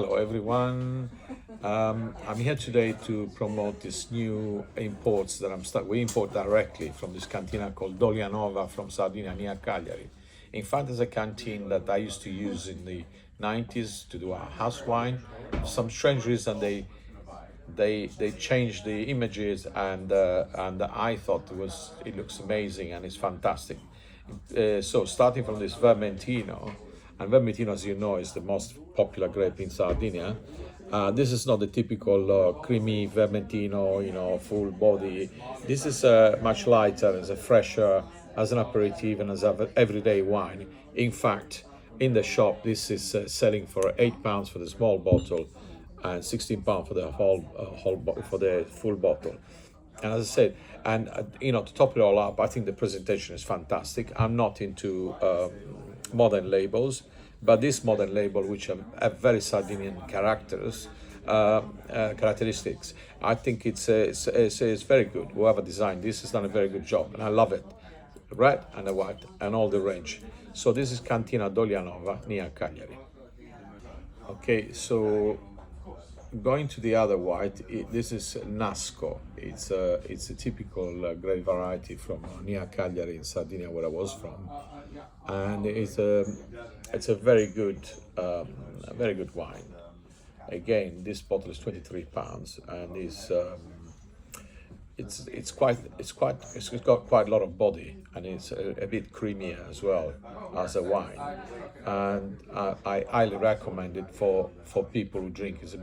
Hello everyone. I'm here today to promote this new imports that we import directly from this cantina called Dolianova from Sardinia near Cagliari. In fact, there's a canteen that I used to use in the 90s to do our house wine. For some strange reason, they changed the images, and I thought it looks amazing and it's fantastic. So starting from this Vermentino, and Vermentino, as you know, is the most popular grape in Sardinia. This is not the typical creamy Vermentino, full body. This is much lighter, it's a fresher, as an aperitif and as an everyday wine. In fact, in the shop, this is selling for £8 for the small bottle and £16 for the for the full bottle. And as I said, and to top it all up, I think the presentation is fantastic. I'm not into modern labels, but this modern label, which have very Sardinian characteristics, I think it's very good. Whoever designed this has done a very good job, and I love it. Red and the white and all the range. So this is Cantina Dolianova near Cagliari. Okay, so going to the other white, this is Nasco. It's a typical grape variety from near Cagliari in Sardinia, where I was from, and it's a very good wine. Again, this bottle is £23, and it's got quite a lot of body, and it's a bit creamier as well as a wine, and I highly recommend it for people who drink. It's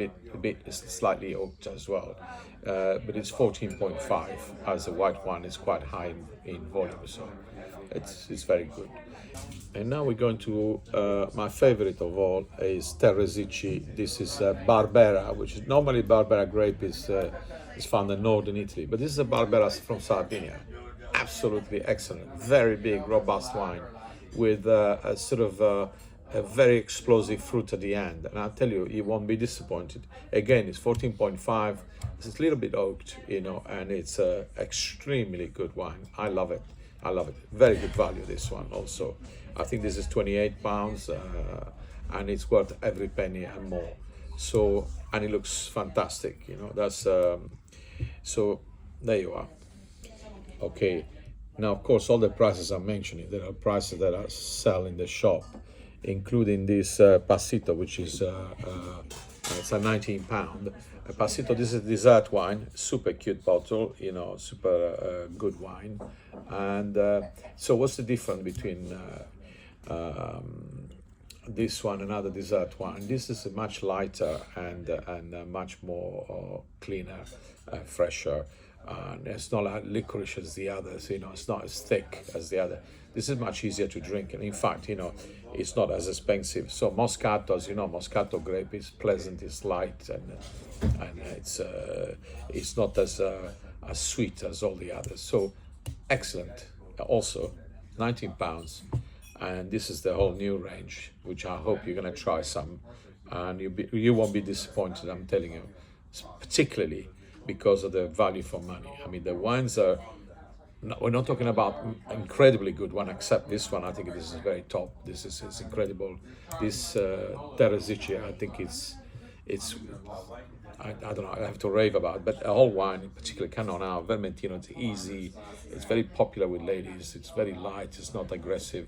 slightly oaked as well, but it's 14.5 as a white wine. It's quite high in volume, so it's very good. And now we're going to my favorite of all is Terresici. This is Barbera, which is normally Barbera grape is found in northern Italy, but this is a Barbera from Sardinia. Absolutely excellent, very big, robust wine with a sort of a very explosive fruit at the end. And I'll tell you, you won't be disappointed. Again, it's 14.5. It's a little bit oaked, and it's extremely good wine. I love it. Very good value, this one also. I think this is £28, and it's worth every penny and more. So, and it looks fantastic, that's so there you are. Okay, now of course all the prices I'm mentioning, there are prices that I sell in the shop, including this Passito, which is it's a £19. Passito, this is dessert wine, super cute bottle, super good wine. And so what's the difference between this one and other dessert wine? This is much lighter and much more cleaner, fresher. It's not like licorice as the others, it's not as thick as the other. This is much easier to drink, and in fact, it's not as expensive. So Moscato, as you know, Moscato grape is pleasant, it's light, and it's not as sweet as all the others. So excellent. Also, £19, and this is the whole new range, which I hope you're going to try some, and you won't be disappointed. I'm telling you, particularly because of the value for money. I mean, the wines are. We're not talking about incredibly good one, except this one. I think this is very top. This is incredible. This Terresici, I think it's I don't know, I have to rave about it, but a whole wine, in particular Canonau, Vermentino, it's easy, it's very popular with ladies, it's very light, it's not aggressive,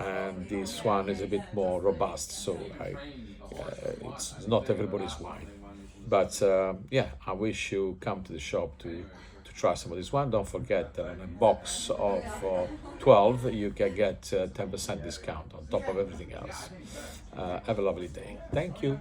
and this one is a bit more robust, so it's not everybody's wine. But yeah, I wish you come to the shop to try some of this one. Don't forget that in a box of 12 you can get 10% discount on top of everything else. Have a lovely day. Thank you.